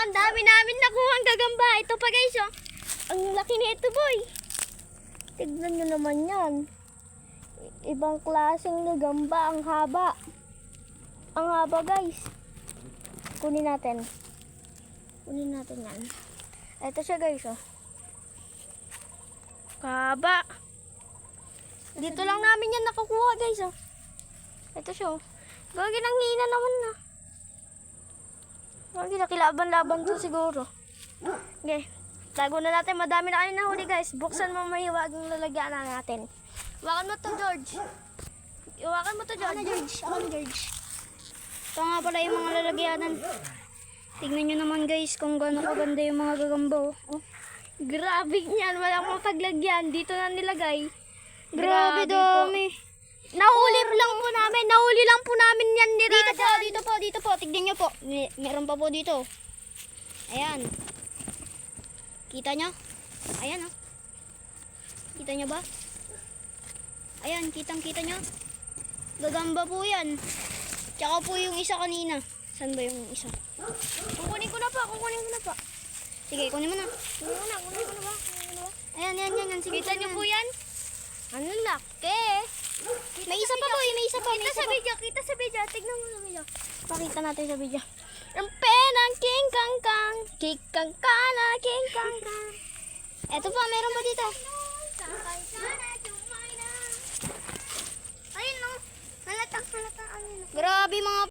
ang dami namin nakuha ang gagamba. Ito pa guys, oh. Ang laki nito, boy. Tignan nyo naman yan. Ibang klaseng gagamba, ang haba. Ang haba, guys. Kunin natin. Kunin natin yan. Ito siya, guys, oh. Haba. Dito lang namin yan nakukuha, guys, oh. Ito siya, oh. Gagi, nang hina naman na. Gagi, nakilaban-laban to siguro. Okay. Tago na natin. Madami na kayo nahuli, guys. Buksan mo may hiwag ng lalagyan na natin. Hawakan mo to, George. Hawakan mo to, George. George. Ako na, George. Ito nga pala yung mga lalagyanan. Tignan nyo naman, guys, kung gaano kaganda yung mga gagambo. Oh. Grabe yan. Wala akong paglagyan. Dito na nilagay. Grabe dami. Nahuli lang po namin yan ni Raja. Dito po. Tignan nyo po. Meron pa po dito. Ayan. Kita nyo? Ayan, oh. Kita nyo ba? Ayan, kitang-kita nyo. Gagamba po yan. Tsaka po yung isa kanina. Saan ba yung isa? Kukunin ko na pa. Sige, kunin mo na. Kunin mo na ba? Ayan. Sige, kita nyo po yan. Ano laki? May isa pa po, may isa pa. Kita sa video. Tignan mo sa video. Pakita natin sa video. Ang penang king kang kang. King kang kana, king kang kang. Eto pa, meron pa dito. Ayun no. Halata. Grabe mga